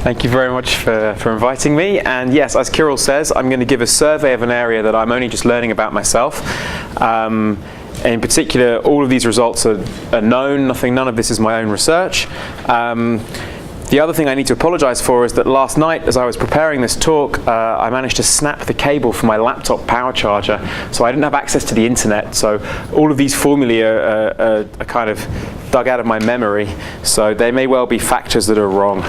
Thank you very much for inviting me. And yes, as Kirill says, I'm going to give a survey of an area that I'm only just learning about myself. In particular, all of these results are known. None of this is my own research. The other thing I need to apologize for is that last night, as I was preparing this talk, I managed to snap the cable for my laptop power charger, so I didn't have access to the internet. So all of these formulae are kind of dug out of my memory, so they may well be factors that are wrong.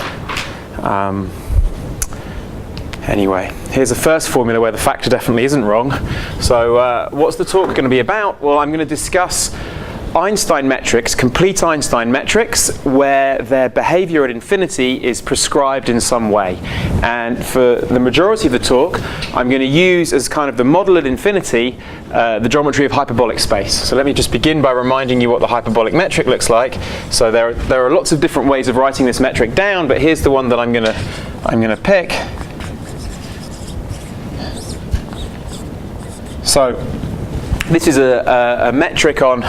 Anyway, here's the first formula where the factor definitely isn't wrong. So what's the talk going to be about? Well, I'm going to discuss Einstein metrics, complete Einstein metrics, where their behavior at infinity is prescribed in some way. And for the majority of the talk, I'm going to use as kind of the model at infinity the geometry of hyperbolic space. So let me just begin by reminding you what the hyperbolic metric looks like. So there are lots of different ways of writing this metric down, but here's the one that I'm going to pick. So this is a metric on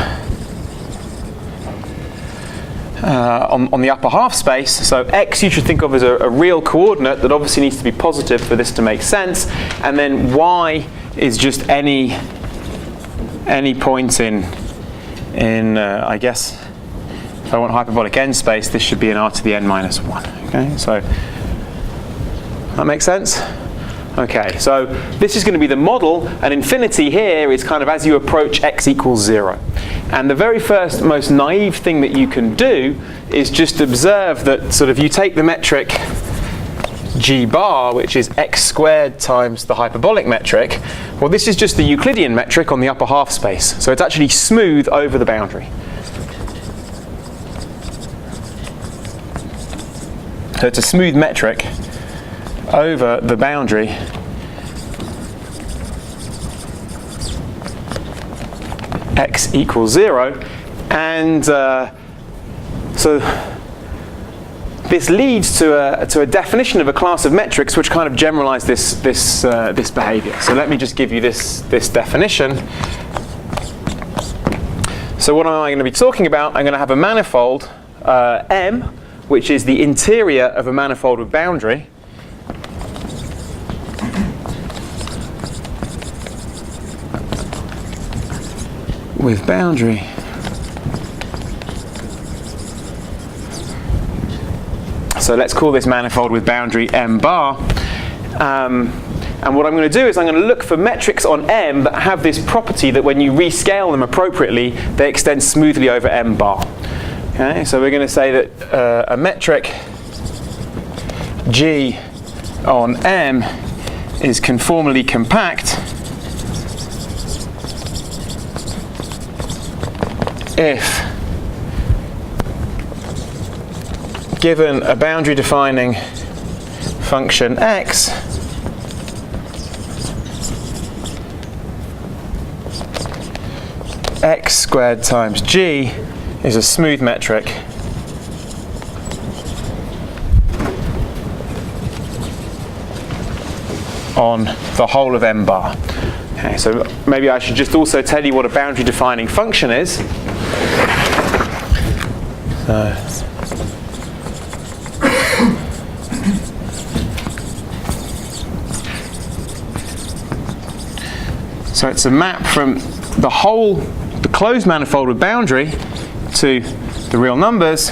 the upper half space. So x you should think of as a real coordinate that obviously needs to be positive for this to make sense, and then y is just any point in I guess if I want hyperbolic n space, this should be an r to the n minus 1. Okay, so that makes sense? Okay, so this is going to be the model, and infinity here is kind of as you approach x equals 0. And the very first, most naive thing that you can do is just observe that sort of you take the metric g bar, which is x squared times the hyperbolic metric. Well, this is just the Euclidean metric on the upper half space. So it's actually smooth over the boundary. So it's a smooth metric over the boundary x equals 0, and so this leads to a definition of a class of metrics which kind of generalize this behavior. So let me just give you this definition. So what am I going to be talking about? I'm going to have a manifold M, which is the interior of a manifold with boundary. With boundary. So let's call this manifold with boundary M bar. And what I'm going to do is I'm going to look for metrics on M that have this property that when you rescale them appropriately, they extend smoothly over M bar. Okay, so we're going to say that a metric G on M is conformally compact if given a boundary defining function x x squared times g is a smooth metric on the whole of M bar. Okay, so maybe I should just also tell you what a boundary defining function is. So it's a map from the closed manifold with boundary to the real numbers,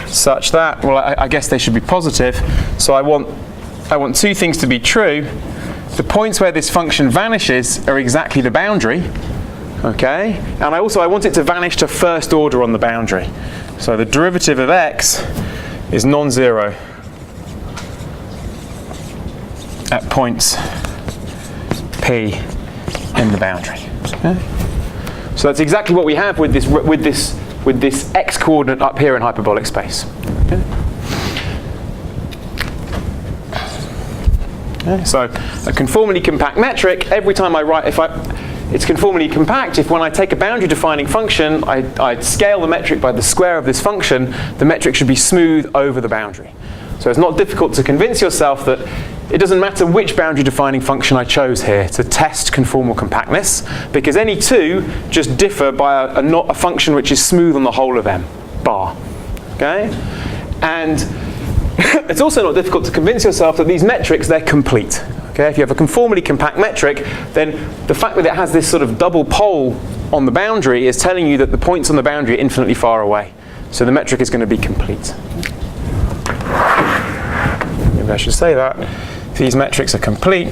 such that, well, I guess they should be positive. So I want two things to be true. The points where this function vanishes are exactly the boundary. Okay, and I want it to vanish to first order on the boundary. So the derivative of x is non-zero at points P in the boundary. Okay? So that's exactly what we have with this x coordinate up here in hyperbolic space. Okay? Okay, so a conformally compact metric, every time I write, it's conformally compact if when I take a boundary defining function, I scale the metric by the square of this function, the metric should be smooth over the boundary. So it's not difficult to convince yourself that it doesn't matter which boundary defining function I chose here to test conformal compactness, because any two just differ by a function which is smooth on the whole of M bar. Okay? And it's also not difficult to convince yourself that these metrics, they're complete. Okay? If you have a conformally compact metric, then the fact that it has this sort of double pole on the boundary is telling you that the points on the boundary are infinitely far away. So the metric is going to be complete. Maybe I should say that. These metrics are complete.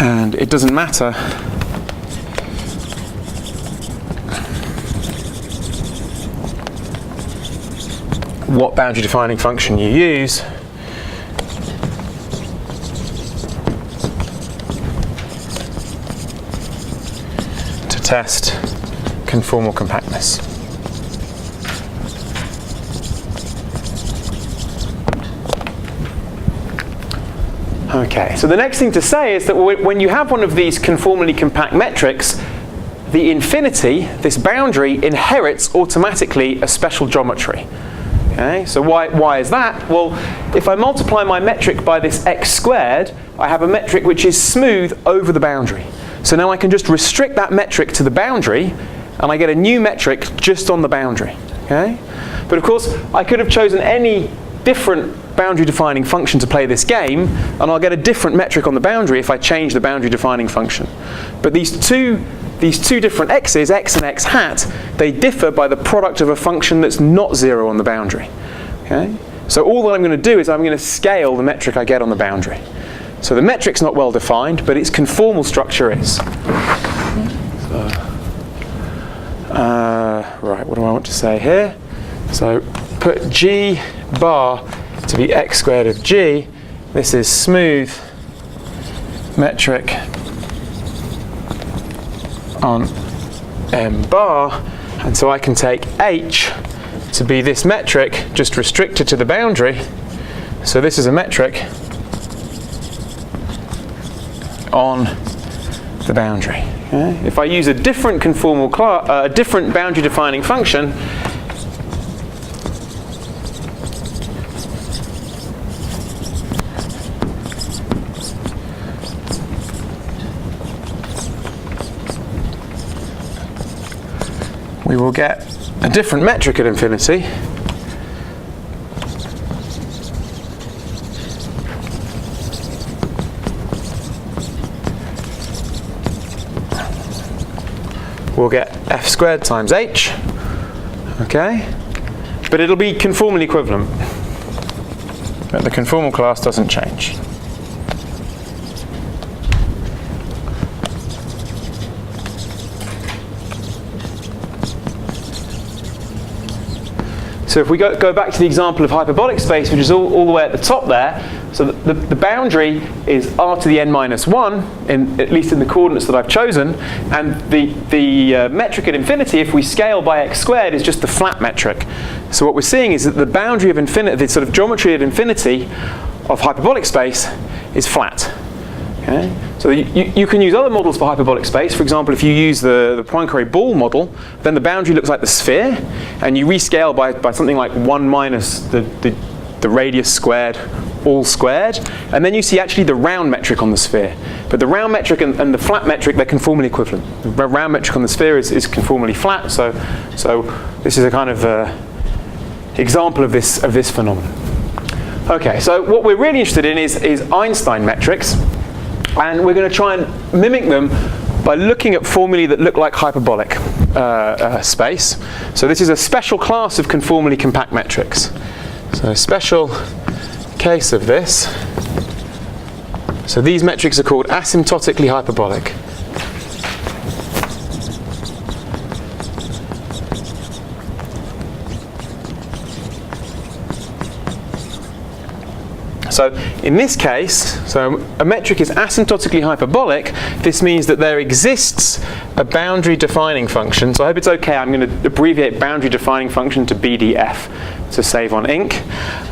And it doesn't matter what boundary defining function you use, to test conformal compactness. Okay, so the next thing to say is that when you have one of these conformally compact metrics, the infinity, this boundary, inherits automatically a special geometry. Okay, so why is that? Well, if I multiply my metric by this x squared, I have a metric which is smooth over the boundary. So now I can just restrict that metric to the boundary, and I get a new metric just on the boundary. Okay? But of course, I could have chosen any different boundary defining function to play this game, and I'll get a different metric on the boundary if I change the boundary defining function. But these two different x's, x and x hat, they differ by the product of a function that's not 0 on the boundary. Okay? So all that I'm going to do is I'm going to scale the metric I get on the boundary. So the metric's not well defined, but its conformal structure is. Right, what do I want to say here? So put g bar to be x squared of g. This is smooth metric on m bar, and so I can take h to be this metric just restricted to the boundary. So this is a metric on the boundary. Okay? If I use a different conformal a different boundary defining function, we will get a different metric at infinity. We'll get f squared times h, okay? But it'll be conformally equivalent. But the conformal class doesn't change. So if we go back to the example of hyperbolic space, which is all the way at the top there, so the boundary is r to the n minus 1, at least in the coordinates that I've chosen, and the metric at infinity, if we scale by x squared, is just the flat metric. So what we're seeing is that the boundary of infinity, the sort of geometry at infinity of hyperbolic space is flat. Okay? So you can use other models for hyperbolic space. For example, if you use the Poincaré ball model, then the boundary looks like the sphere, and you rescale by something like 1 minus the radius squared, all squared, and then you see actually the round metric on the sphere. But the round metric and the flat metric, they're conformally equivalent. The round metric on the sphere is conformally flat, so this is a kind of example of this phenomenon. Okay, so what we're really interested in is Einstein metrics. And we're going to try and mimic them by looking at formulae that look like hyperbolic space. So this is a special class of conformally compact metrics. So a special case of this. So these metrics are called asymptotically hyperbolic. So in this case, so a metric is asymptotically hyperbolic. This means that there exists a boundary defining function. So I hope it's okay. I'm going to abbreviate boundary defining function to BDF to save on ink.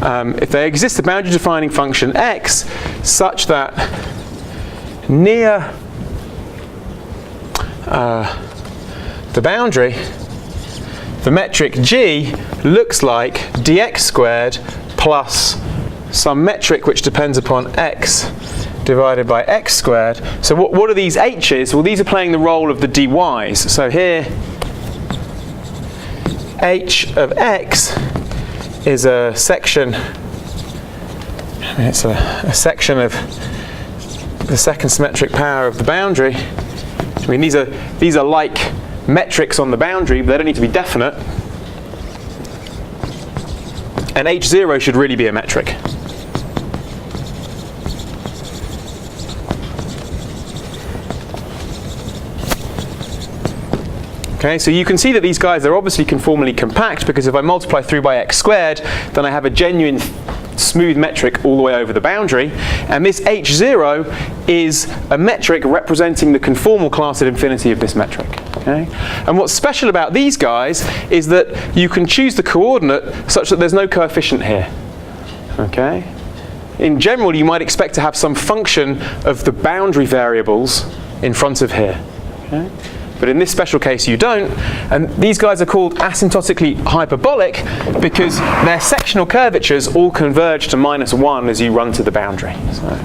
If there exists a boundary defining function x such that near the boundary, the metric g looks like dx squared plus some metric which depends upon x divided by x squared. So what are these h's? Well, these are playing the role of the dy's. So here, h of x is a section, it's a section of the second symmetric power of the boundary. I mean, these are like metrics on the boundary, but they don't need to be definite. And h0 should really be a metric. Okay, so you can see that these guys are obviously conformally compact, because if I multiply through by x squared, then I have a genuine smooth metric all the way over the boundary. And this h0 is a metric representing the conformal class at infinity of this metric. Okay? And what's special about these guys is that you can choose the coordinate such that there's no coefficient here. Okay? In general, you might expect to have some function of the boundary variables in front of here. Okay? But in this special case, you don't. And these guys are called asymptotically hyperbolic because their sectional curvatures all converge to -1 as you run to the boundary. So.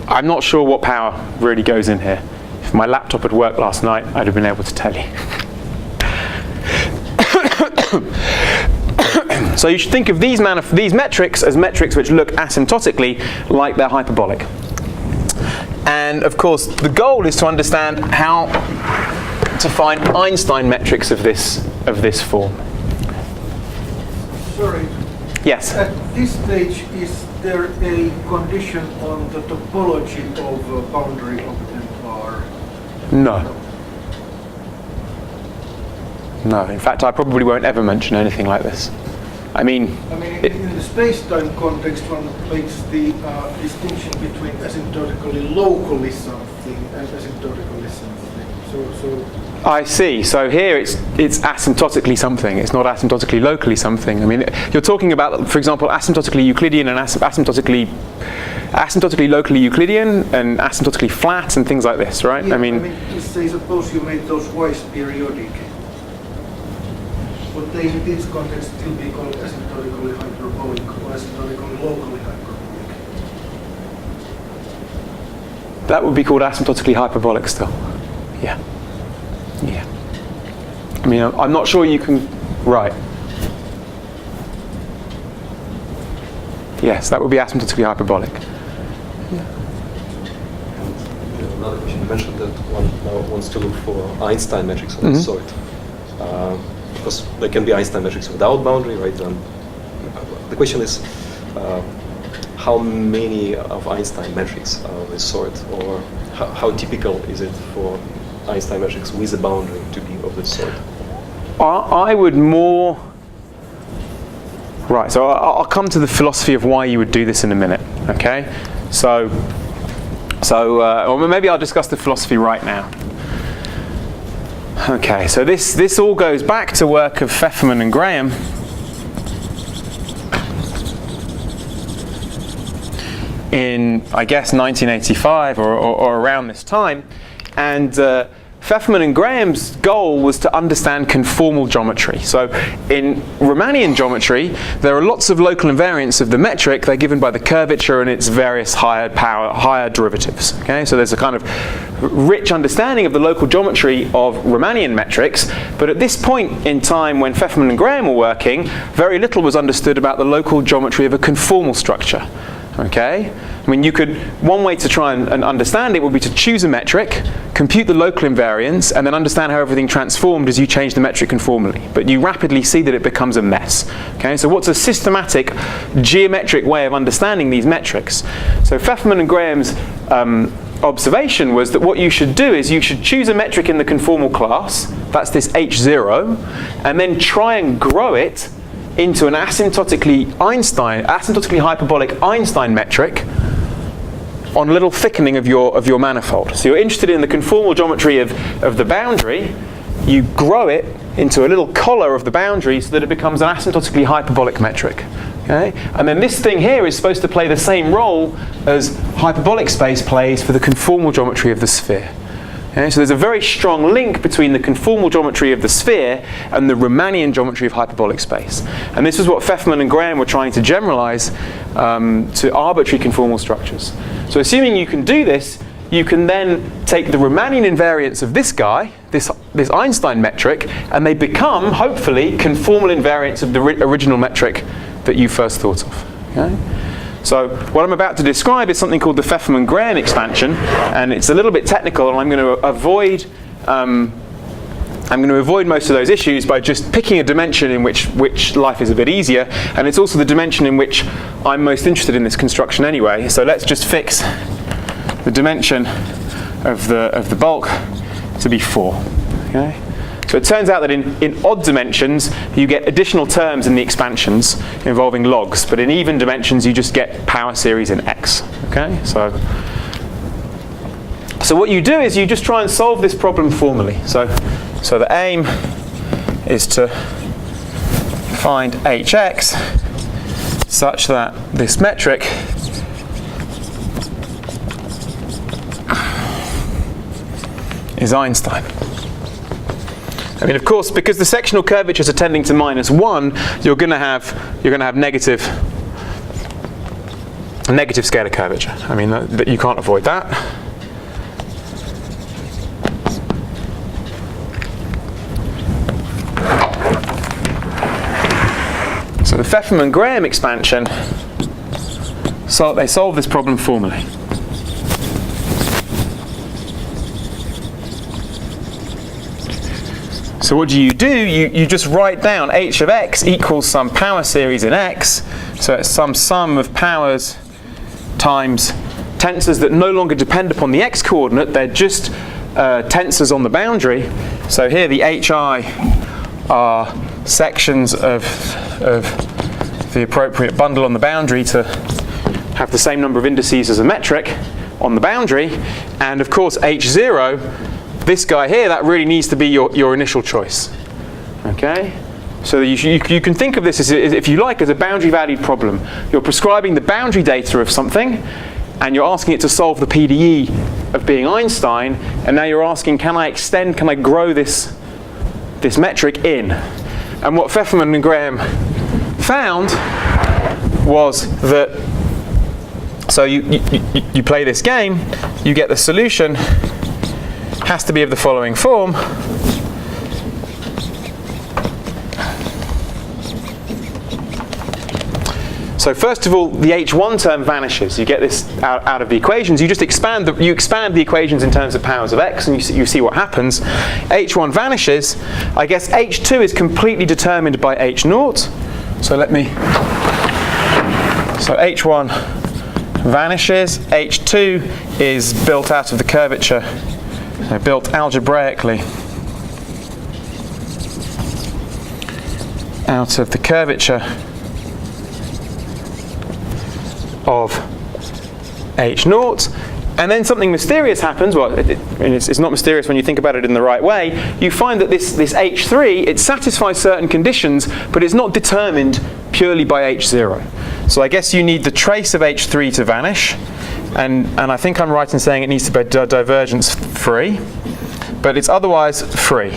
I'm not sure what power really goes in here. If my laptop had worked last night, I'd have been able to tell you. So you should think of these metrics as metrics which look asymptotically like they're hyperbolic. And of course, the goal is to understand how to find Einstein metrics of this form. Sorry. Yes. At this stage, is there a condition on the topology of a boundary of R? No. No. In fact, I probably won't ever mention anything like this. I mean, in the space-time context, one makes the distinction between asymptotically locally something and asymptotically something. So I see. So here it's asymptotically something. It's not asymptotically locally something. I mean, you're talking about, for example, asymptotically Euclidean and asymptotically locally Euclidean and asymptotically flat and things like this, right? Yeah, let's say suppose you made those y's periodic. Would they in this context still be called asymptotically hyperbolic or asymptotically locally hyperbolic? That would be called asymptotically hyperbolic still. Yeah. Yeah. I mean, I'm not sure you can. Right. Yes, that would be asymptotically hyperbolic. Yeah. Another question. You mentioned that one now wants to look for Einstein metrics of this sort. Because there can be Einstein metrics without boundary, right? The question is, how many of Einstein metrics are of this sort, or how typical is it for Einstein metrics with a boundary to be of this sort? I would more. Right, so I'll come to the philosophy of why you would do this in a minute. Okay, so or maybe I'll discuss the philosophy right now. Okay, so this all goes back to work of Fefferman and Graham. In, I guess, 1985 or around this time. And Fefferman and Graham's goal was to understand conformal geometry. So in Riemannian geometry, there are lots of local invariants of the metric. They're given by the curvature and its various higher derivatives. Okay, so there's a kind of rich understanding of the local geometry of Riemannian metrics. But at this point in time when Fefferman and Graham were working, very little was understood about the local geometry of a conformal structure. Okay? I mean, one way to try and understand it would be to choose a metric, compute the local invariance, and then understand how everything transformed as you change the metric conformally. But you rapidly see that it becomes a mess. Okay? So what's a systematic geometric way of understanding these metrics? So Fefferman and Graham's observation was that what you should do is you should choose a metric in the conformal class, that's this h0, and then try and grow it into an asymptotically hyperbolic Einstein metric on a little thickening of your manifold. So you're interested in the conformal geometry of the boundary, you grow it into a little collar of the boundary so that it becomes an asymptotically hyperbolic metric. Okay? And then this thing here is supposed to play the same role as hyperbolic space plays for the conformal geometry of the sphere. Okay? So there's a very strong link between the conformal geometry of the sphere and the Riemannian geometry of hyperbolic space. And this is what Fefferman and Graham were trying to generalize to arbitrary conformal structures. So assuming you can do this, you can then take the Riemannian invariants of this guy, this Einstein metric, and they become, hopefully, conformal invariants of the original metric that you first thought of. Okay? So what I'm about to describe is something called the Fefferman-Graham expansion, and it's a little bit technical, and I'm going to avoid most of those issues by just picking a dimension in which life is a bit easier, and it's also the dimension in which I'm most interested in this construction anyway. So let's just fix the dimension of the bulk to be 4. Okay? So it turns out that in odd dimensions, you get additional terms in the expansions involving logs, but in even dimensions, you just get power series in x. Okay? So what you do is you just try and solve this problem formally. So the aim is to find hx such that this metric is Einstein. I mean, of course, because the sectional curvatures are tending to -1, you're going to have negative scalar curvature. I mean, you can't avoid that. So the Fefferman-Graham expansion, they solve this problem formally. So what do? You just write down h of x equals some power series in x. So it's some sum of powers times tensors that no longer depend upon the x coordinate. They're just tensors on the boundary. So here the hi are sections of the appropriate bundle on the boundary to have the same number of indices as a metric on the boundary. And of course h0, this guy here, that really needs to be your initial choice. Okay? So you can think of this as, if you like, as a boundary valued problem. You're prescribing the boundary data of something, and you're asking it to solve the PDE of being Einstein, and now you're asking, can I grow this metric in? And what Fefferman and Graham found was that, so you play this game, you get the solution has to be of the following form. So first of all, the h1 term vanishes. You get this out of the equations. You just expand the equations in terms of powers of x, and you see what happens. h1 vanishes. I guess h2 is completely determined by h0. So h1 vanishes. h2 is built out of the curvature. Built algebraically out of the curvature of h0, and then something mysterious happens. Well, it's not mysterious when you think about it in the right way. You find that this h3, it satisfies certain conditions, but it's not determined purely by h0. So I guess you need the trace of h3 to vanish. And I think I'm right in saying it needs to be divergence free, but it's otherwise free.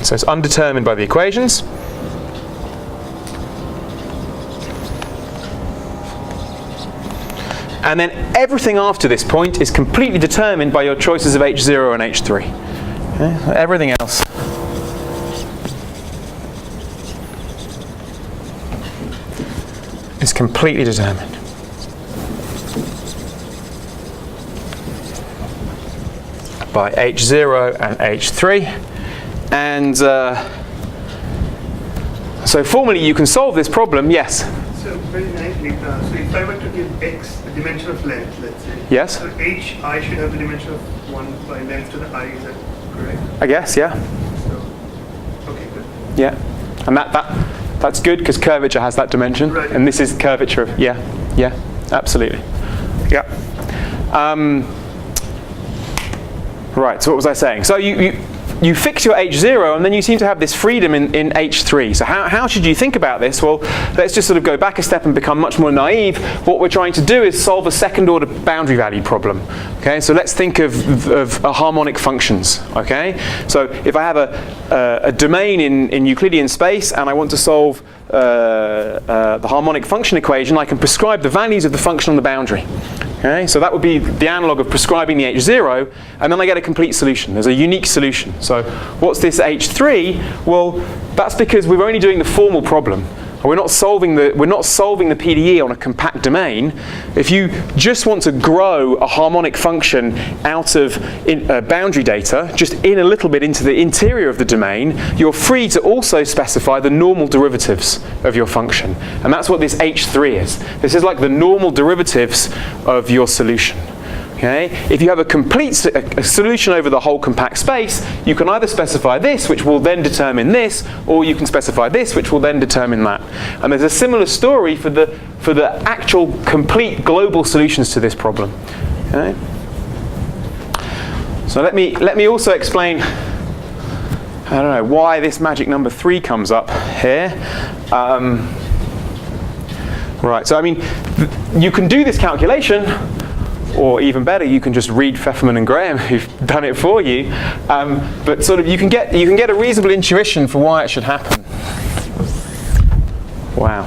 So it's undetermined by the equations. And then everything after this point is completely determined by your choices of h0 and h3. Okay? Everything else is completely determined. By h0 and h3. And so formally you can solve this problem, yes? So very nicely, so if I were to give x a dimension of length, let's say. Yes. So hi should have the dimension of 1 by length to the I, is that correct? I guess, yeah. So, okay, good. Yeah. And that's good because curvature has that dimension. Right. And this is curvature of, yeah, absolutely. Yeah. Right, so what was I saying? So you fix your H0, and then you seem to have this freedom in H3. So how should you think about this? Well, let's just sort of go back a step and become much more naive. What we're trying to do is solve a second-order boundary value problem. Okay, so let's think of harmonic functions. Okay, so if I have a domain in Euclidean space and I want to solve the harmonic function equation, I can prescribe the values of the function on the boundary. Okay, so that would be the analog of prescribing the H0, and then I get a complete solution. There's a unique solution. So what's this H3? Well, that's because we're only doing the formal problem. We're not solving the PDE on a compact domain. If you just want to grow a harmonic function out of boundary data, just in a little bit into the interior of the domain, you're free to also specify the normal derivatives of your function. And that's what this H3 is. This is like the normal derivatives of your solution. Okay? If you have a complete solution over the whole compact space, you can either specify this, which will then determine this, or you can specify this, which will then determine that. And there's a similar story for the actual complete global solutions to this problem. Okay? So let me also explain, I don't know, why this magic number 3 comes up here. Right, so I mean, you can do this calculation, or even better, you can just read Fefferman and Graham, who've done it for you. But sort of you can get a reasonable intuition for why it should happen. Wow.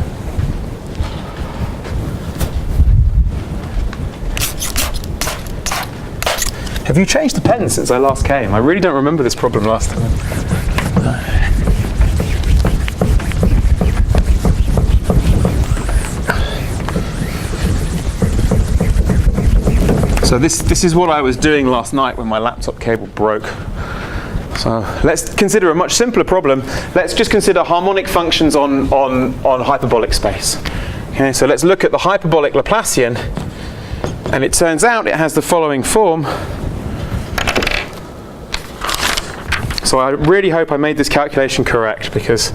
Have you changed the pen since I last came? I really don't remember this problem last time. So this is what I was doing last night when my laptop cable broke. So let's consider a much simpler problem. Let's just consider harmonic functions on hyperbolic space. Okay, so let's look at the hyperbolic Laplacian, and it turns out it has the following form. So I really hope I made this calculation correct, because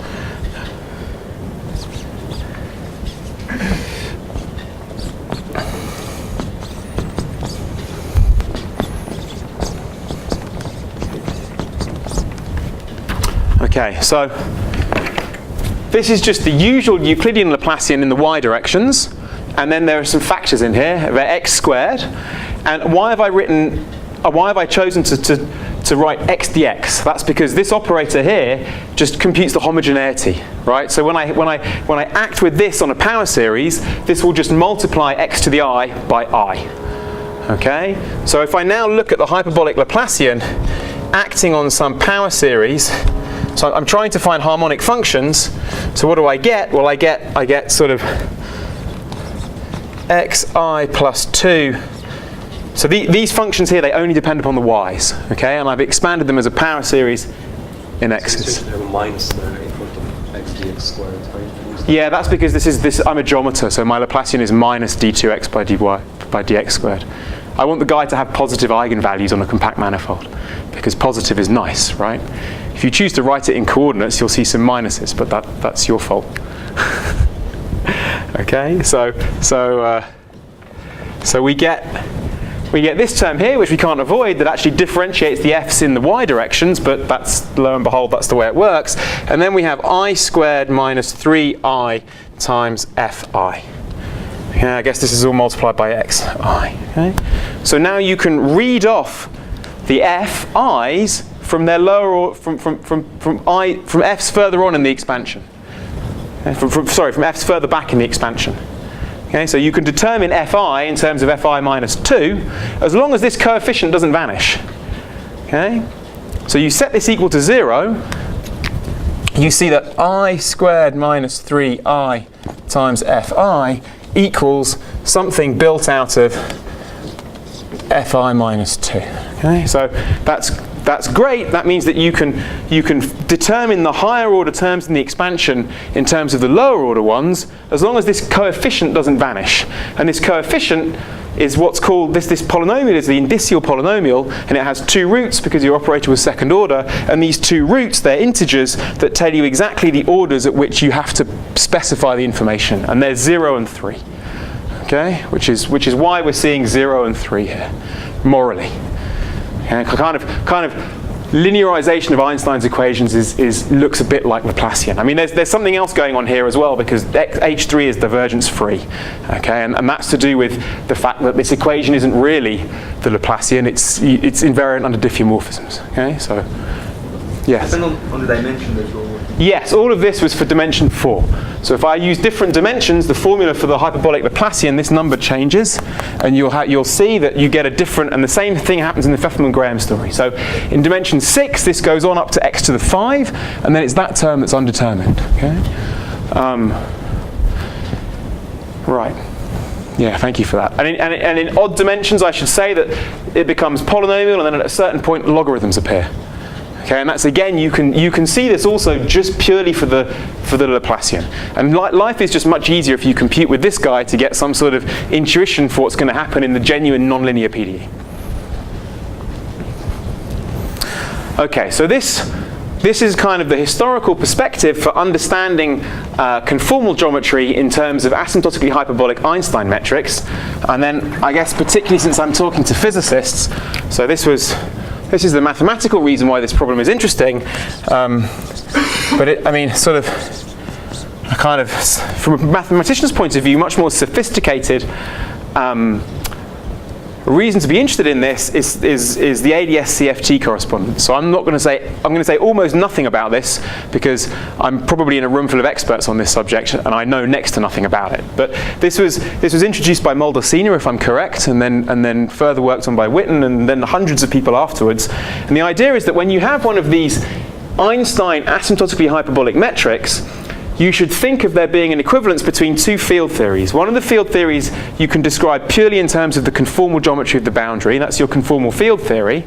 okay, so this is just the usual Euclidean Laplacian in the y directions, and then there are some factors in here, they're x squared. And why have I chosen to write x dx? That's because this operator here just computes the homogeneity, right? So when I act with this on a power series, this will just multiply x to the I by I. Okay? So if I now look at the hyperbolic Laplacian acting on some power series, so I'm trying to find harmonic functions. So what do I get? Well, I get sort of xi plus 2. So these functions here, they only depend upon the y's, okay? And I've expanded them as a power series in x's. So you have a minus there in front of x dx squared, right? Yeah, that's because I'm a geometer, so my Laplacian is minus d2x by dx squared. I want the guy to have positive eigenvalues on a compact manifold, because positive is nice, right? If you choose to write it in coordinates, you'll see some minuses, but that's your fault. Okay, so we get this term here, which we can't avoid, that actually differentiates the f's in the y directions, but that's, lo and behold, that's the way it works. And then we have I squared minus 3i times fi. Okay, I guess this is all multiplied by xi. Okay? So now you can read off the fi's from their lower, or from f's further on in the expansion. Okay? From f's further back in the expansion. Okay, so you can determine fi in terms of fi minus 2 as long as this coefficient doesn't vanish. Okay? So you set this equal to 0, you see that I squared minus 3i times fi equals something built out of fi minus 2. Okay? So that's great. That means that you can determine the higher order terms in the expansion in terms of the lower order ones, as long as this coefficient doesn't vanish. And this coefficient is what's called, this polynomial is the indicial polynomial, and it has 2 roots because your operator was second order, and these 2 roots, they're integers that tell you exactly the orders at which you have to specify the information, and they're 0 and 3. Okay, which is why we're seeing 0 and 3 here, morally. And kind of linearization of Einstein's equations looks a bit like Laplacian. I mean, there's something else going on here as well, because H3 is divergence free, okay, and that's to do with the fact that this equation isn't really the Laplacian. It's invariant under diffeomorphisms. Okay, so yes. Depend on the dimension that you're working. Yes, all of this was for dimension 4. So if I use different dimensions, the formula for the hyperbolic Laplacian, this number changes, and you'll see that you get a different, and the same thing happens in the Fefferman-Graham story. So in dimension 6, this goes on up to x to the 5, and then it's that term that's undetermined. Okay. Right. Yeah, thank you for that. And in odd dimensions, I should say that it becomes polynomial, and then at a certain point, logarithms appear. Okay, and that's, again, you can see this also just purely for the Laplacian. And life is just much easier if you compute with this guy to get some sort of intuition for what's going to happen in the genuine nonlinear PDE. Okay, so this is kind of the historical perspective for understanding conformal geometry in terms of asymptotically hyperbolic Einstein metrics. And then, I guess, particularly since I'm talking to physicists, so this is the mathematical reason why this problem is interesting, but I mean, sort of, a kind of, from a mathematician's point of view, much more sophisticated reason to be interested in this is the ADS-CFT correspondence. So I'm going to say almost nothing about this, because I'm probably in a room full of experts on this subject, and I know next to nothing about it. But this was introduced by Mulder Senior, if I'm correct, and then further worked on by Witten, and then hundreds of people afterwards. And the idea is that when you have one of these Einstein asymptotically hyperbolic metrics, you should think of there being an equivalence between two field theories. One of the field theories you can describe purely in terms of the conformal geometry of the boundary, that's your conformal field theory.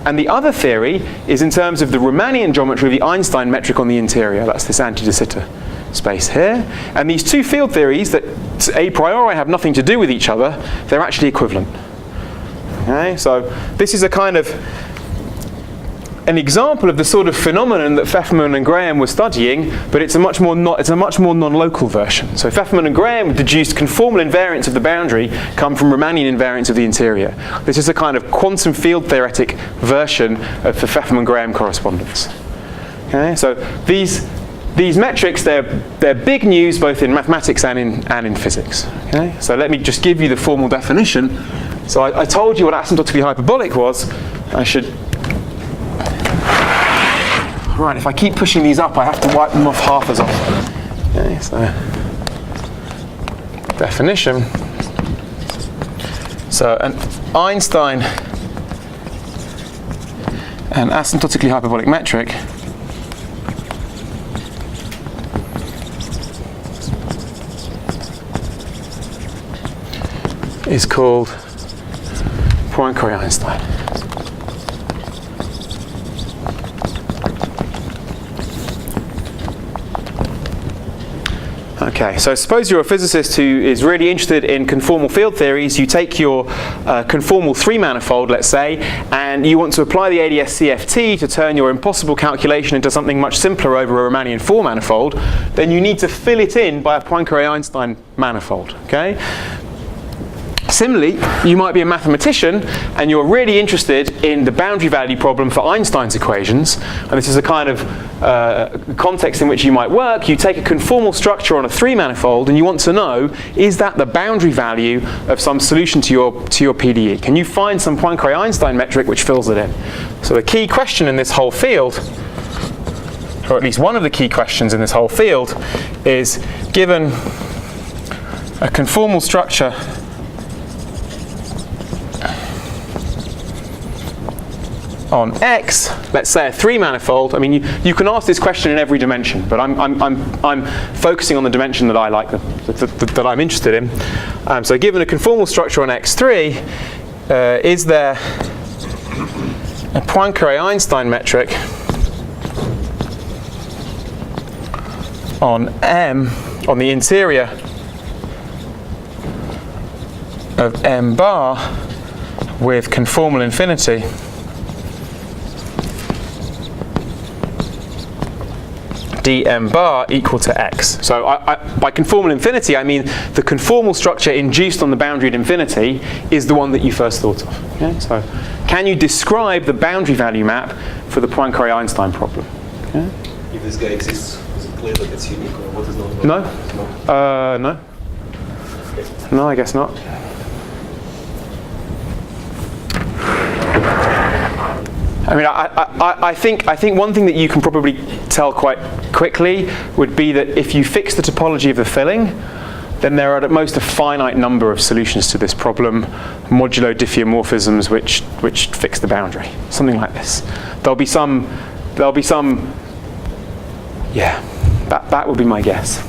And the other theory is in terms of the Riemannian geometry of the Einstein metric on the interior, that's this anti-de Sitter space here. And these two field theories that a priori have nothing to do with each other, they're actually equivalent. Okay, so this is a kind of an example of the sort of phenomenon that Fefferman and Graham were studying, but it's a much more non-local version. So Fefferman and Graham deduced conformal invariants of the boundary come from Riemannian invariants of the interior. This is a kind of quantum field theoretic version of the Fefferman-Graham correspondence. Okay, so these metrics, they're big news both in mathematics and in physics. Okay, so let me just give you the formal definition. So I told you what asymptotically hyperbolic was. I should. Right, if I keep pushing these up, I have to wipe them off half as often. Okay, so definition. So an Einstein an asymptotically hyperbolic metric is called Poincare-Einstein. Okay, so suppose you're a physicist who is really interested in conformal field theories. You take your conformal 3-manifold, let's say, and you want to apply the ADS-CFT to turn your impossible calculation into something much simpler over a Riemannian 4-manifold. Then you need to fill it in by a Poincare-Einstein manifold. Okay. Similarly, you might be a mathematician and you're really interested in the boundary value problem for Einstein's equations, and this is a kind of context in which you might work. You take a conformal structure on a 3-manifold and you want to know, is that the boundary value of some solution to your PDE? Can you find some Poincare-Einstein metric which fills it in? So the key question in this whole field, or at least one of the key questions in this whole field, is given a conformal structure on X, let's say a 3-manifold. I mean, you can ask this question in every dimension, but I'm focusing on the dimension that I like, that I'm interested in. So given a conformal structure on X3, is there a Poincare-Einstein metric on M, on the interior of M bar with conformal infinity dm bar equal to x. So by conformal infinity, I mean the conformal structure induced on the boundary at infinity is the one that you first thought of. Okay? So can you describe the boundary value map for the Poincare-Einstein problem. Okay? If this guy exists, is it clear that it's unique, or what is known? No. No. No, I guess not. I mean, I think one thing that you can probably tell quite quickly would be that if you fix the topology of the filling, then there are at most a finite number of solutions to this problem, modulo diffeomorphisms which fix the boundary, something like this. There'll be some. Yeah, that would be my guess.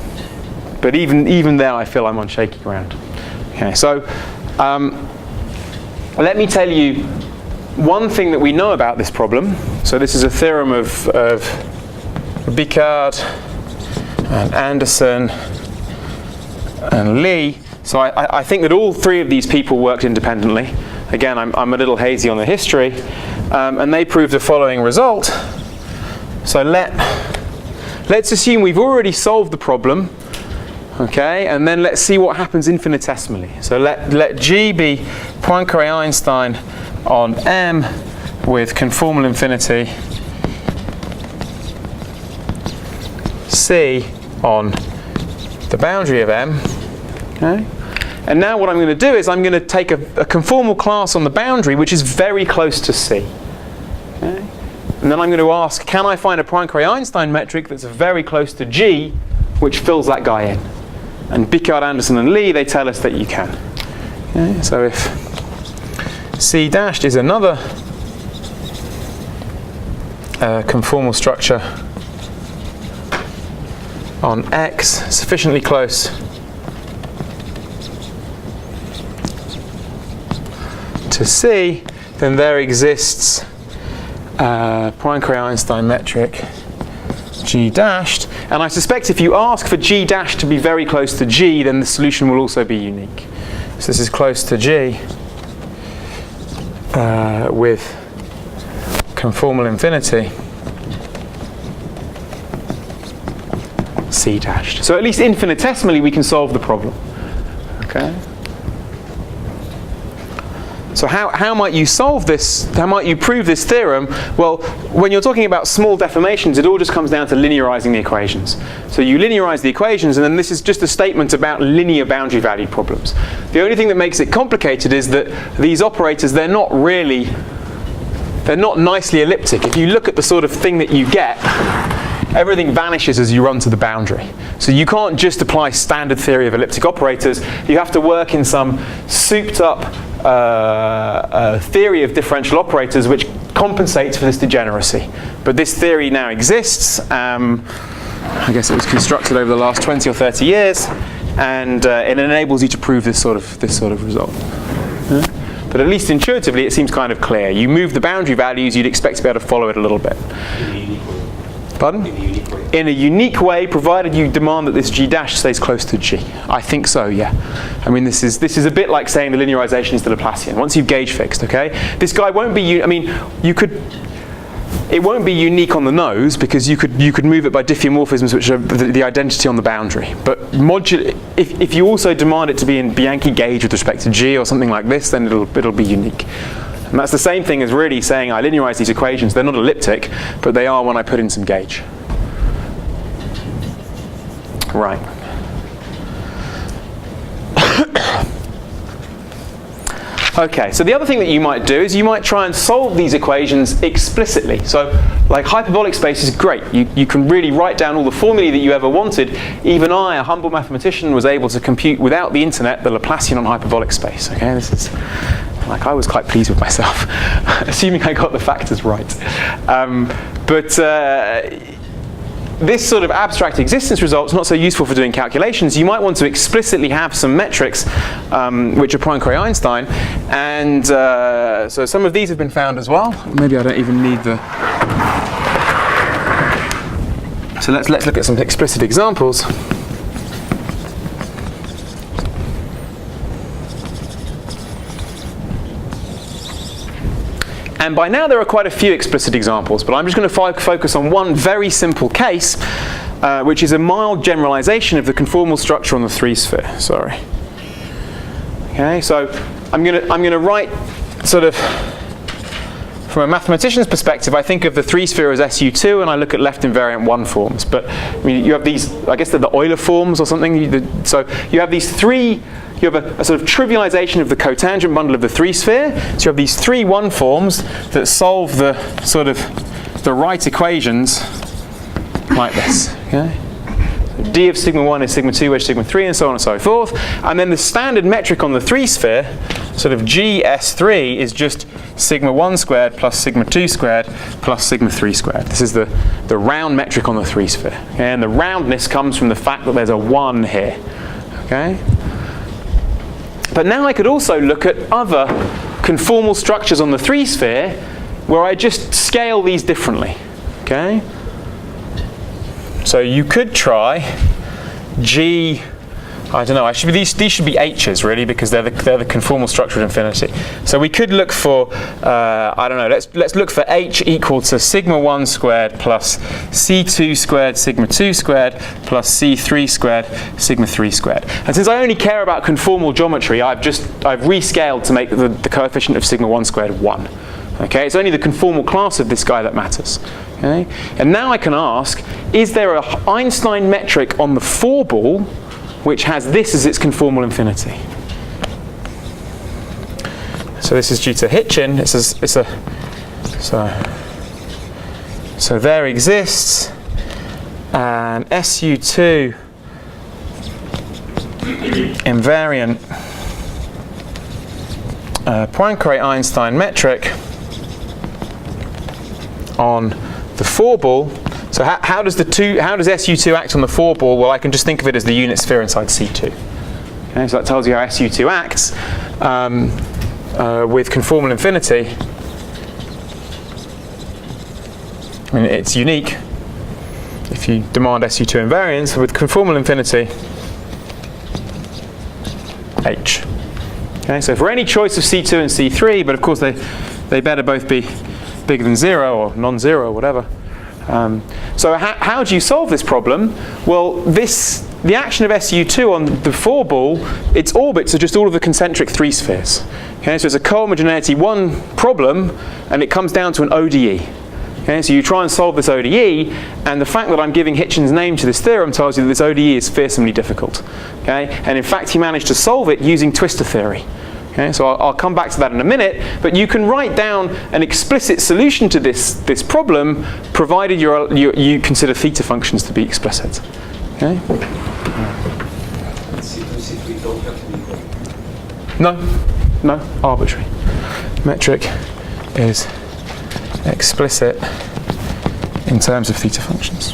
But even there, I feel I'm on shaky ground. Okay, so let me tell you one thing that we know about this problem. So this is a theorem of Bicard and Anderson and Lee. So I think that all three of these people worked independently. Again, I'm a little hazy on the history. And they proved the following result. So let's assume we've already solved the problem. Okay, and then let's see what happens infinitesimally. So let G be Poincare-Einstein on M with conformal infinity, C on the boundary of M. Okay, and now what I'm going to do is I'm going to take a conformal class on the boundary which is very close to C. Okay, and then I'm going to ask, can I find a Poincare-Einstein metric that's very close to G, which fills that guy in? And Bicard, Anderson, and Lee, they tell us that you can. Okay, so if C dashed is another conformal structure on X sufficiently close to C, then there exists Poincare-Einstein metric G dashed, and I suspect if you ask for G dashed to be very close to G, then the solution will also be unique. So this is close to G with conformal infinity C dashed. So at least infinitesimally we can solve the problem. Okay. So how might you solve this? How might you prove this theorem? Well, when you're talking about small deformations, it all just comes down to linearizing the equations. So you linearize the equations, and then this is just a statement about linear boundary value problems. The only thing that makes it complicated is that these operators, they're not nicely elliptic. If you look at the sort of thing that you get, everything vanishes as you run to the boundary. So you can't just apply standard theory of elliptic operators. You have to work in some souped up theory of differential operators which compensates for this degeneracy. But this theory now exists. I guess it was constructed over the last 20 or 30 years, and it enables you to prove this sort of result. But at least intuitively, it seems kind of clear. You move the boundary values, you'd expect to be able to follow it a little bit. Pardon? In a unique way, provided you demand that this G dash stays close to G. I think so, yeah. I mean, this is a bit like saying the linearization is the Laplacian. Once you've gauge fixed, okay? This guy won't be, it won't be unique on the nose because you could move it by diffeomorphisms which are the identity on the boundary. But if you also demand it to be in Bianchi gauge with respect to G or something like this, then it'll be unique. And that's the same thing as really saying I linearize these equations. They're not elliptic, but they are when I put in some gauge. Right. Okay, so the other thing that you might do is you might try and solve these equations explicitly. So, like hyperbolic space is great. You can really write down all the formulae that you ever wanted. Even I, a humble mathematician, was able to compute without the internet the Laplacian on hyperbolic space. Okay, this is like I was quite pleased with myself, assuming I got the factors right. This sort of abstract existence result is not so useful for doing calculations. You might want to explicitly have some metrics which are Poincare-Einstein, and so some of these have been found as well. Maybe I don't even need the. So let's look at some explicit examples. And by now there are quite a few explicit examples, but I'm just going to focus on one very simple case, which is a mild generalization of the conformal structure on the 3-sphere. Sorry. Okay, so I'm going to write sort of from a mathematician's perspective, I think of the three-sphere as SU2, and I look at left invariant 1 forms. But I mean, you have these, I guess they're the Euler forms or something. So you have these three, you have a sort of trivialization of the cotangent bundle of the three-sphere. So you have these 3 1 forms that solve the sort of the right equations like this. Okay? D of sigma 1 is sigma 2 wedge sigma 3, and so on and so forth. And then the standard metric on the three-sphere, sort of GS3, is just sigma 1 squared plus sigma 2 squared plus sigma 3 squared. This is the round metric on the three-sphere. Okay? And the roundness comes from the fact that there's a 1 here. Okay? But now I could also look at other conformal structures on the three-sphere where I just scale these differently. Okay? So you could try G, I don't know, these should be H's really, because they're the conformal structure at infinity. So we could look for, I don't know, let's look for H equal to sigma 1 squared plus C2 squared sigma 2 squared plus C3 squared sigma 3 squared. And since I only care about conformal geometry, I've rescaled to make the coefficient of sigma 1 squared 1. Okay, it's only the conformal class of this guy that matters. Okay? And now I can ask, is there a Einstein metric on the 4-ball which has this as its conformal infinity? So this is due to Hitchin. So there exists an SU2 invariant Poincare-Einstein metric on the 4-ball. So how does SU2 act on the 4-ball? Well, I can just think of it as the unit sphere inside C2. Okay, so that tells you how SU2 acts with conformal infinity. I mean, it's unique if you demand SU2 invariance with conformal infinity H. Okay, so for any choice of C2 and C3, but of course they better both be bigger than 0 or non-zero or whatever. So how do you solve this problem? Well, the action of SU2 on the 4-ball, its orbits are just all of the concentric 3 spheres. Okay, so it's a cohomogeneity 1 problem, and it comes down to an ODE. Okay, so you try and solve this ODE, and the fact that I'm giving Hitchin's name to this theorem tells you that this ODE is fearsomely difficult. Okay, and in fact he managed to solve it using twistor theory. Okay, so I'll come back to that in a minute, but you can write down an explicit solution to this problem, provided you consider theta functions to be explicit. Okay? C2, C3 don't have to be equal. No, arbitrary. Metric is explicit in terms of theta functions.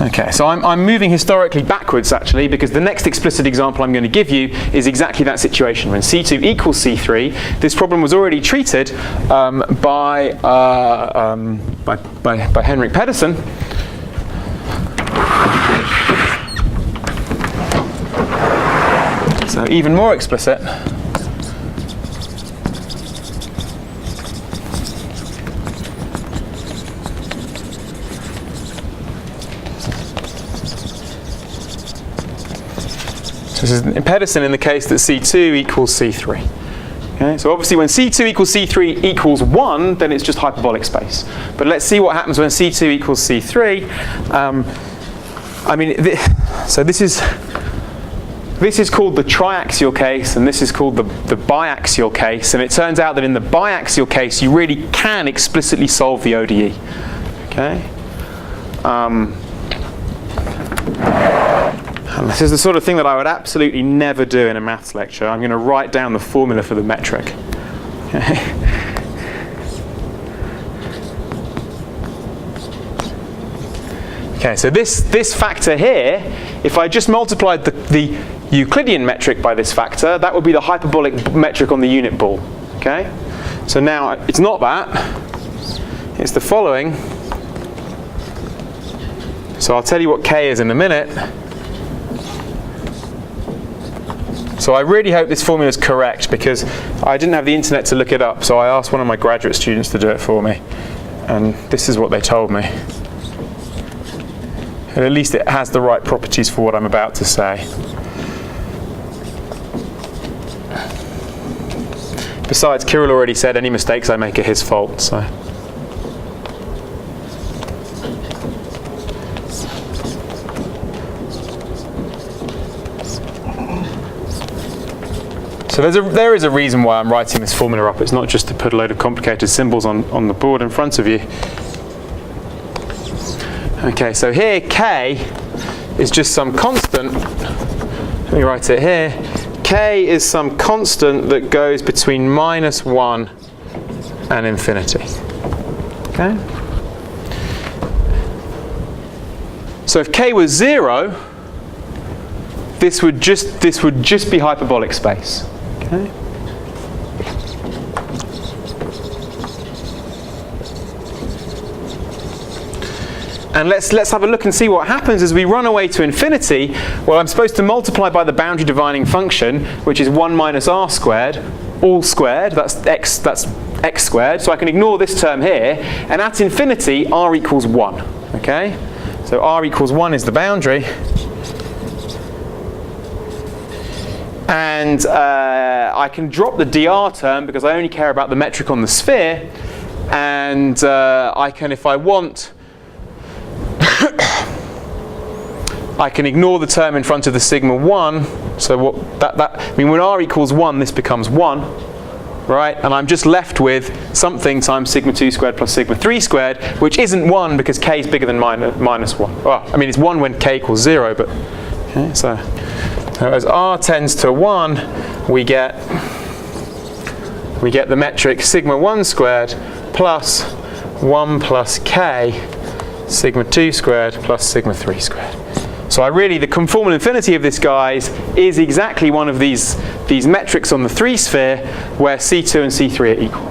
Okay, so I'm moving historically backwards actually, because the next explicit example I'm going to give you is exactly that situation. When C2 equals C3, this problem was already treated by Henrik Pedersen. So even more explicit. This is Pedersen in the case that C2 equals C3. Okay, so obviously when C2 equals C3 equals 1, then it's just hyperbolic space. But let's see what happens when C2 equals C3. So this is called the triaxial case, and this is called the biaxial case. And it turns out that in the biaxial case, you really can explicitly solve the ODE. Okay. And this is the sort of thing that I would absolutely never do in a maths lecture. I'm going to write down the formula for the metric. Okay. Okay, so this factor here, if I just multiplied the Euclidean metric by this factor, that would be the hyperbolic metric on the unit ball. Okay? So now it's not that, it's the following. So I'll tell you what K is in a minute. So I really hope this formula is correct, because I didn't have the internet to look it up, so I asked one of my graduate students to do it for me. And this is what they told me. And at least it has the right properties for what I'm about to say. Besides, Kirill already said any mistakes I make are his fault, so. So there is a reason why I'm writing this formula up. It's not just to put a load of complicated symbols on the board in front of you. Okay, so here K is just some constant. Let me write it here. K is some constant that goes between -1 and infinity. Okay? So if K was 0, this would just be hyperbolic space. Okay. And let's have a look and see what happens as we run away to infinity. Well, I'm supposed to multiply by the boundary dividing function, which is 1 minus r squared, all squared. That's x squared. So I can ignore this term here. And at infinity, r equals 1. Okay. So r equals 1 is the boundary. And I can drop the dr term because I only care about the metric on the sphere. And I can, if I want, I can ignore the term in front of the sigma 1. So what I mean, when r equals 1, this becomes 1, right? And I'm just left with something times sigma 2 squared plus sigma 3 squared, which isn't 1 because k is bigger than minus 1. Well, I mean, it's 1 when k equals 0, but okay, so as r tends to 1, we get the metric sigma 1 squared plus 1 plus k sigma 2 squared plus sigma 3 squared. So the conformal infinity of this, guys, is exactly one of these metrics on the 3 sphere where C2 and C3 are equal.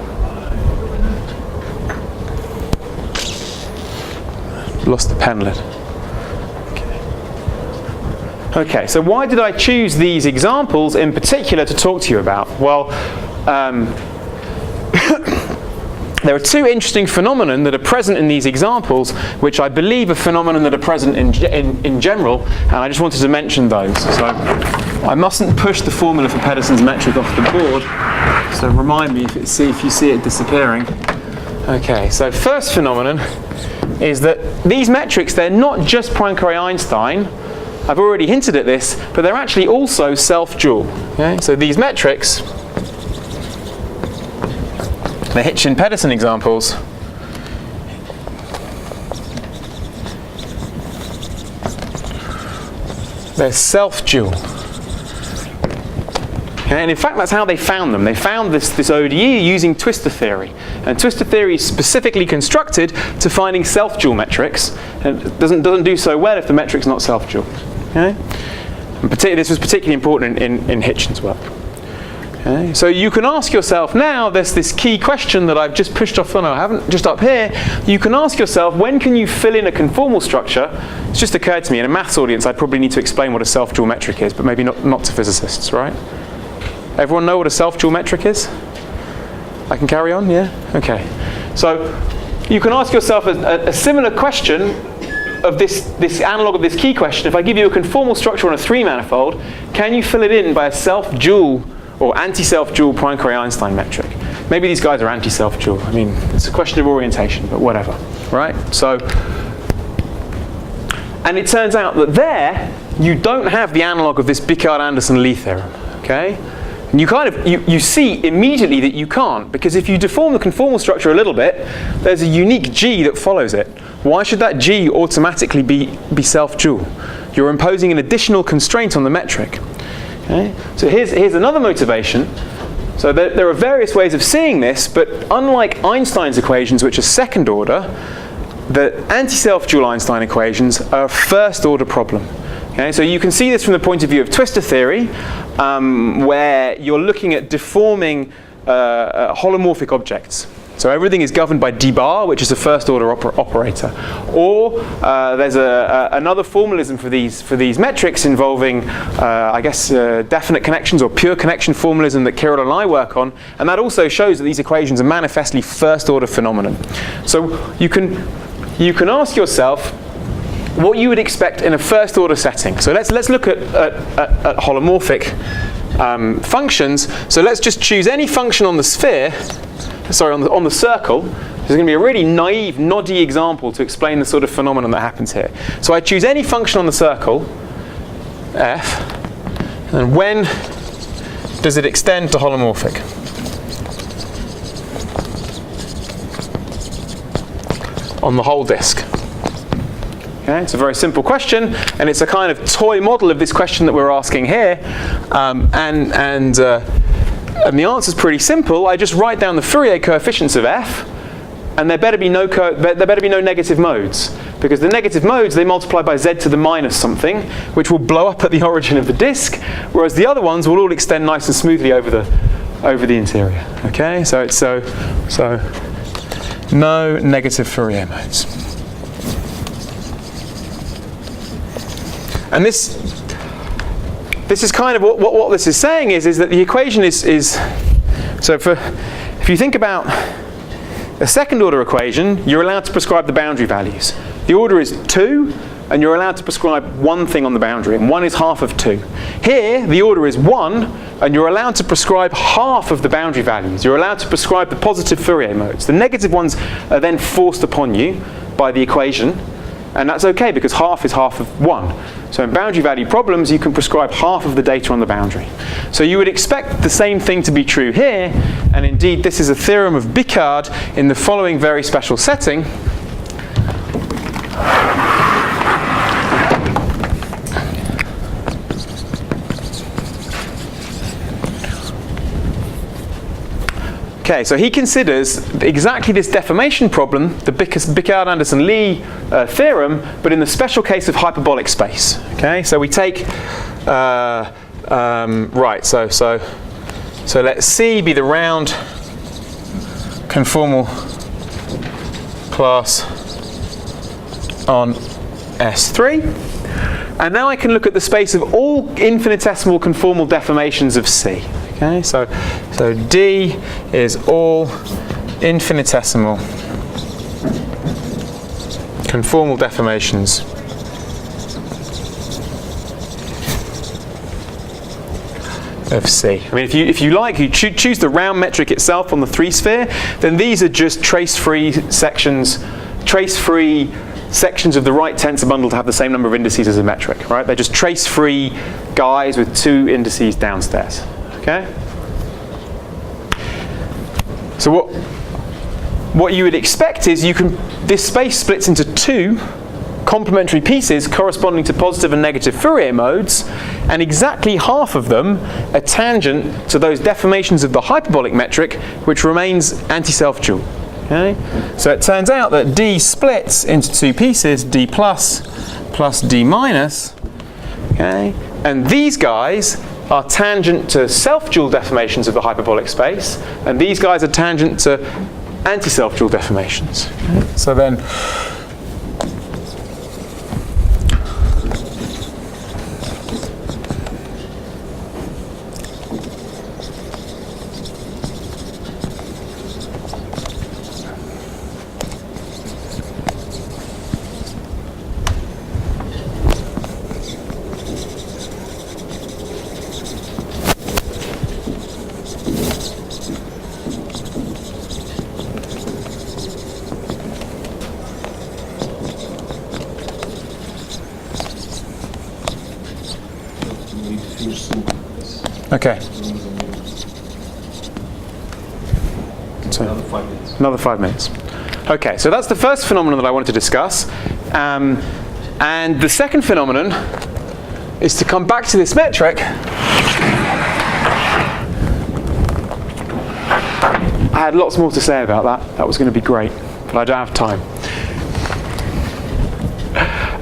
Lost the pen lid. Okay, so why did I choose these examples in particular to talk to you about? Well, there are two interesting phenomena that are present in these examples, which I believe are phenomena that are present in general, and I just wanted to mention those. So I mustn't push the formula for Pedersen's metric off the board, so remind me if you see it disappearing. Okay, so first phenomenon is that these metrics, they're not just Poincare-Einstein. I've already hinted at this, but they're actually also self-dual. Okay? So these metrics, the Hitchin-Pedersen examples, they're self-dual. And in fact, that's how they found them. They found this ODE using twistor theory. And twistor theory is specifically constructed to finding self-dual metrics. And it doesn't do so well if the metric's not self-dual. Okay? And this was particularly important in Hitchin's work. Okay? So you can ask yourself now, there's this key question that I've just pushed off, I haven't, just up here. You can ask yourself, when can you fill in a conformal structure? It's just occurred to me, in a maths audience, I'd probably need to explain what a self-dual metric is, but maybe not to physicists, right? Everyone know what a self-dual metric is? I can carry on, yeah? Okay. So you can ask yourself a similar question of this analog of this key question. If I give you a conformal structure on a 3-manifold, can you fill it in by a self-dual or anti-self-dual Poincare-Einstein metric? Maybe these guys are anti-self-dual. I mean, it's a question of orientation, but whatever, right? So, and it turns out that there, you don't have the analog of this Bicard-Anderson-Lie theorem, okay? And you see immediately that you can't, because if you deform the conformal structure a little bit, there's a unique G that follows it. Why should that G automatically be self-dual? You're imposing an additional constraint on the metric. Okay? So here's another motivation. So there are various ways of seeing this, but unlike Einstein's equations, which are second order, the anti-self-dual Einstein equations are a first order problem. Okay, so you can see this from the point of view of twistor theory, where you're looking at deforming holomorphic objects. So everything is governed by d bar, which is a first order operator. Or there's another formalism for these metrics involving, I guess, definite connections or pure connection formalism that Kirill and I work on, and that also shows that these equations are manifestly first order phenomenon. So you can ask yourself what you would expect in a first order setting. So let's look at holomorphic functions. So let's just choose any function on the sphere, sorry, on the circle. There's going to be a really naive, noddy example to explain the sort of phenomenon that happens here. So I choose any function on the circle, f, and when does it extend to holomorphic? On the whole disk. Okay, it's a very simple question, and it's a kind of toy model of this question that we're asking here. And the answer is pretty simple. I just write down the Fourier coefficients of f, and there better be no negative modes, because the negative modes, they multiply by z to the minus something, which will blow up at the origin of the disk, whereas the other ones will all extend nice and smoothly over the interior. Okay, so it's so no negative Fourier modes. And this is kind of what this is saying is that the equation is so if you think about a second order equation, you're allowed to prescribe the boundary values. The order is 2, and you're allowed to prescribe one thing on the boundary, and 1 is half of 2. Here, the order is 1, and you're allowed to prescribe half of the boundary values. You're allowed to prescribe the positive Fourier modes. The negative ones are then forced upon you by the equation, and that's okay because half is half of 1. So in boundary value problems, you can prescribe half of the data on the boundary. So you would expect the same thing to be true here, and indeed this is a theorem of Bicard in the following very special setting. Okay, so he considers exactly this deformation problem, the Bicard-Anderson-Lee theorem, but in the special case of hyperbolic space. Okay, so we take right. So let C be the round conformal class on S3, and now I can look at the space of all infinitesimal conformal deformations of C. Okay, so D is all infinitesimal conformal deformations of C. I mean, if you like, you choose the round metric itself on the 3-sphere, then these are just trace-free sections of the right tensor bundle to have the same number of indices as a metric, right? They're just trace-free guys with 2 indices downstairs. Okay. So what you would expect is this space splits into 2 complementary pieces corresponding to positive and negative Fourier modes, and exactly half of them are tangent to those deformations of the hyperbolic metric, which remains anti-self-dual. Okay. So it turns out that D splits into 2 pieces, D plus D minus. Okay. And these guys are tangent to self-dual deformations of the hyperbolic space, and these guys are tangent to anti-self-dual deformations. Okay. So then okay. So Another 5 minutes. Another 5 minutes. Okay, so that's the first phenomenon that I wanted to discuss. And the second phenomenon is to come back to this metric. I had lots more to say about that. That was going to be great, but I don't have time.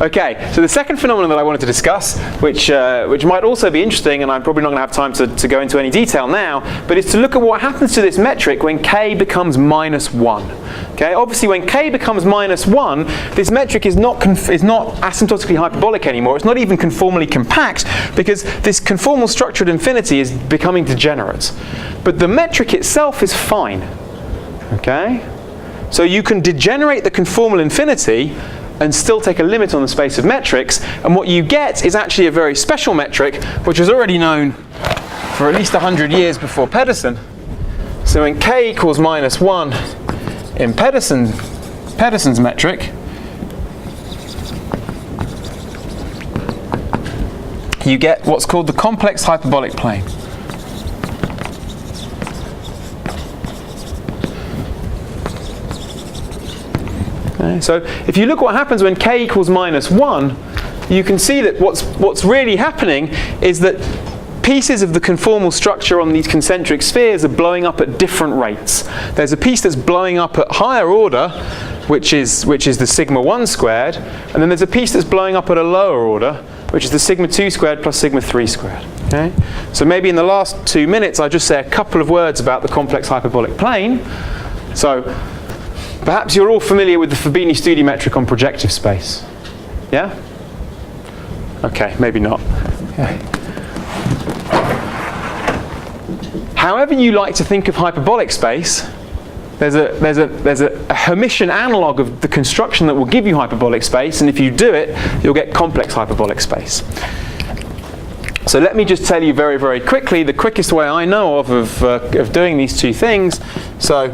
Okay, so the second phenomenon that I wanted to discuss, which might also be interesting, and I'm probably not going to have time to go into any detail now, but is to look at what happens to this metric when k becomes -1. Okay, obviously when k becomes -1, this metric is not asymptotically hyperbolic anymore. It's not even conformally compact, because this conformal structure at infinity is becoming degenerate. But the metric itself is fine. Okay, so you can degenerate the conformal infinity and still take a limit on the space of metrics, and what you get is actually a very special metric, which is already known for at least 100 years before Pedersen. So when k equals minus 1 in Pedersen's metric, you get what's called the complex hyperbolic plane. Okay, so if you look what happens when k equals minus 1, you can see that what's really happening is that pieces of the conformal structure on these concentric spheres are blowing up at different rates. There's a piece that's blowing up at higher order, which is the sigma 1 squared, and then there's a piece that's blowing up at a lower order, which is the sigma 2 squared plus sigma 3 squared. Okay? So maybe in the last 2 minutes I'll just say a couple of words about the complex hyperbolic plane. So perhaps you're all familiar with the Fabini-Studi metric on projective space. Yeah? Okay, maybe not. Okay. However you like to think of hyperbolic space, there's a Hermitian analog of the construction that will give you hyperbolic space, and if you do it, you'll get complex hyperbolic space. So let me just tell you very, very quickly the quickest way I know of doing these two things. So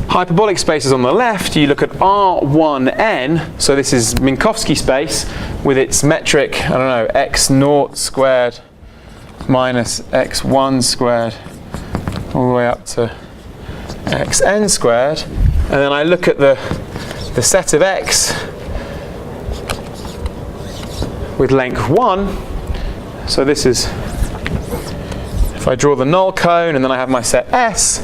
hyperbolic space is on the left. You look at R1n, so this is Minkowski space with its metric, I don't know, x0 squared minus x1 squared all the way up to xn squared, and then I look at the set of x with length 1. So this is, if I draw the null cone and then I have my set S.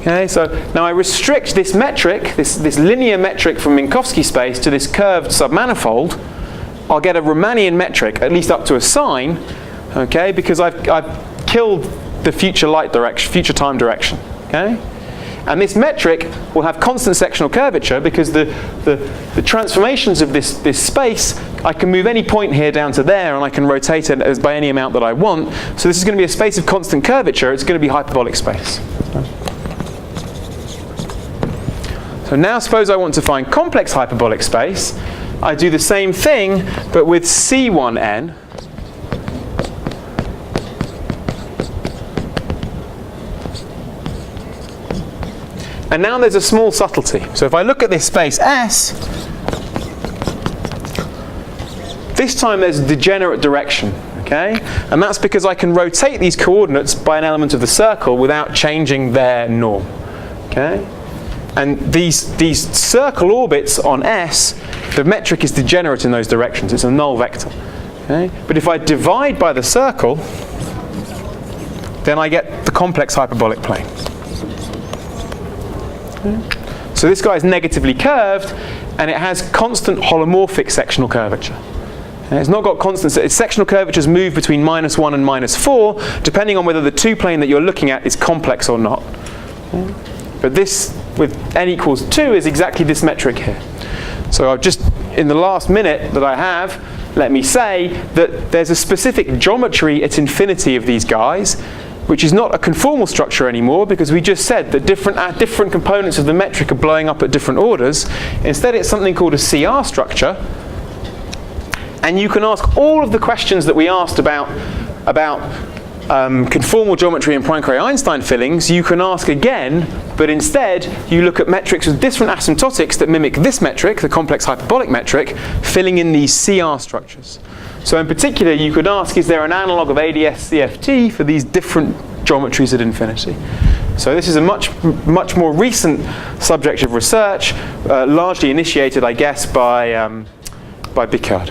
Okay, so now I restrict this metric, this linear metric from Minkowski space to this curved submanifold. I'll get a Riemannian metric, at least up to a sign, okay, because I've killed the future light direction, future time direction. Okay? And this metric will have constant sectional curvature because the transformations of this space, I can move any point here down to there and I can rotate it by any amount that I want. So this is going to be a space of constant curvature. It's going to be hyperbolic space. So now suppose I want to find complex hyperbolic space. I do the same thing but with C1n. And now there's a small subtlety. So if I look at this space S, this time there's a degenerate direction, okay? And that's because I can rotate these coordinates by an element of the circle without changing their norm, okay? And these circle orbits on S, the metric is degenerate in those directions. It's a null vector, okay? But if I divide by the circle, then I get the complex hyperbolic plane. So this guy is negatively curved and it has constant holomorphic sectional curvature. And it's not got constant, its sectional curvatures move between -1 and -4 depending on whether the two plane that you're looking at is complex or not. But this with n equals 2 is exactly this metric here. So I've just, in the last minute that I have, let me say that there's a specific geometry at infinity of these guys, which is not a conformal structure anymore because we just said that different components of the metric are blowing up at different orders. Instead it's something called a CR structure, and you can ask all of the questions that we asked about conformal geometry and Poincare-Einstein fillings, you can ask again, but instead you look at metrics with different asymptotics that mimic this metric, the complex hyperbolic metric, filling in these CR structures. So in particular, you could ask, is there an analog of ADS-CFT for these different geometries at infinity? So this is a much more recent subject of research, largely initiated, I guess, by Picard.